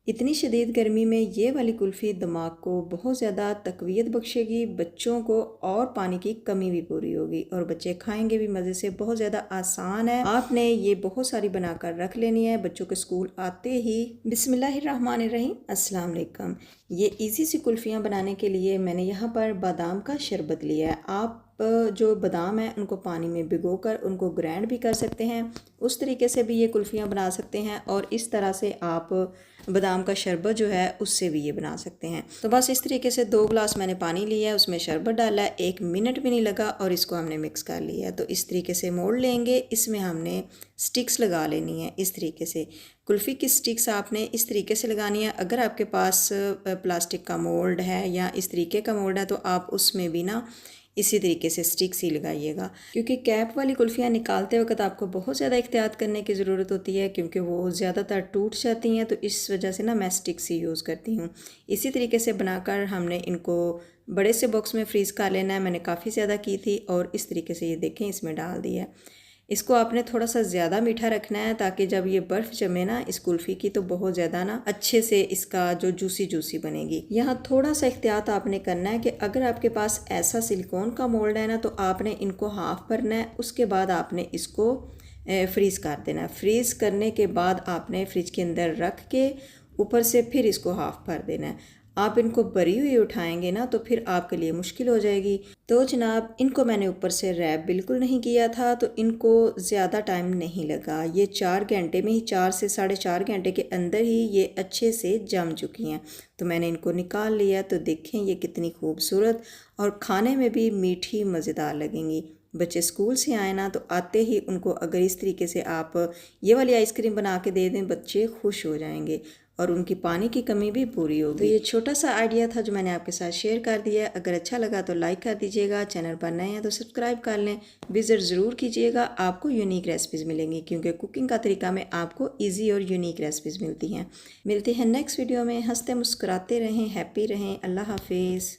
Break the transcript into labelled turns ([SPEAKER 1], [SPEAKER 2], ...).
[SPEAKER 1] इतनी शदीद गर्मी में ये वाली कुल्फ़ी दिमाग को बहुत ज़्यादा तक़वियत बख्शेगी, बच्चों को और पानी की कमी भी पूरी होगी और बच्चे खाएंगे भी मज़े से। बहुत ज़्यादा आसान है, आपने ये बहुत सारी बनाकर रख लेनी है बच्चों के स्कूल आते ही। बिस्मिल्लाहिर्रहमानिर्रहीम, अस्सलाम वालेकुम। ये इजी सी कुल्फ़ियाँ बनाने के लिए मैंने यहाँ पर बादाम का शरबत लिया है। आप जो बादाम है उनको पानी में भिगोकर उनको ग्राइंड भी कर सकते हैं, उस तरीके से भी ये कुल्फ़ियाँ बना सकते हैं और इस तरह से आप बादाम का शरबत जो है उससे भी ये बना सकते हैं। तो बस इस तरीके से 2 गिलास मैंने पानी लिया है, उसमें शरबत डाला है, 1 मिनट भी नहीं लगा और इसको हमने मिक्स कर लिया है। तो इस तरीके से मोड़ लेंगे, इसमें हमने स्टिक्स लगा लेनी है। इस तरीके से कुल्फ़ी की स्टिक्स आपने इस तरीके से लगानी है। अगर आपके पास प्लास्टिक का मोल्ड है या इस तरीके का मोल्ड है तो आप उसमें भी ना इसी तरीके से स्टिक्स ही लगाइएगा, क्योंकि कैप वाली कुल्फ़ियाँ निकालते वक्त आपको बहुत ज़्यादा एहतियात करने की ज़रूरत होती है, क्योंकि वो ज़्यादातर टूट जाती हैं। तो इस वजह से ना मैं स्टिक्स ही यूज़ करती हूँ। इसी तरीके से बनाकर हमने इनको बड़े से बॉक्स में फ्रीज़ कर लेना है। मैंने काफ़ी ज़्यादा की थी और इस तरीके से ये देखें इसमें डाल दिया है। इसको आपने थोड़ा सा ज़्यादा मीठा रखना है ताकि जब ये बर्फ़ जमे ना इस कुल्फ़ी की तो बहुत ज़्यादा ना अच्छे से इसका जो जूसी जूसी बनेगी। यहाँ थोड़ा सा एहतियात आपने करना है कि अगर आपके पास ऐसा सिलिकॉन का मोल्ड है ना तो आपने इनको हाफ़ भरना है, उसके बाद आपने इसको फ्रीज़ कर देना है। फ्रीज़ करने के बाद आपने फ्रिज के अंदर रख के ऊपर से फिर इसको हाफ़ भर देना है। आप इनको भरी हुई उठाएंगे ना तो फिर आपके लिए मुश्किल हो जाएगी। तो जनाब इनको मैंने ऊपर से रैप बिल्कुल नहीं किया था, तो इनको ज़्यादा टाइम नहीं लगा। ये 4 घंटे में ही, 4 से 4.5 घंटे के अंदर ही ये अच्छे से जम चुकी हैं। तो मैंने इनको निकाल लिया। तो देखें ये कितनी खूबसूरत और खाने में भी मीठी मज़ेदार लगेंगी। बच्चे स्कूल से आए ना तो आते ही उनको अगर इस तरीके से आप ये वाली आइसक्रीम बना के दे दें, बच्चे खुश हो जाएंगे और उनकी पानी की कमी भी पूरी होगी। तो ये छोटा सा आइडिया था जो मैंने आपके साथ शेयर कर दिया। अगर अच्छा लगा तो लाइक कर दीजिएगा, चैनल पर नए हैं तो सब्सक्राइब कर लें, विज़िट ज़रूर कीजिएगा। आपको यूनिक रेसिपीज़ मिलेंगी, क्योंकि कुकिंग का तरीका में आपको ईजी और यूनिक रेसिपीज़ मिलती हैं। मिलते हैं नेक्स्ट वीडियो में। हंसते मुस्कुराते रहें, हैप्पी रहें। अल्लाह हाफिज़।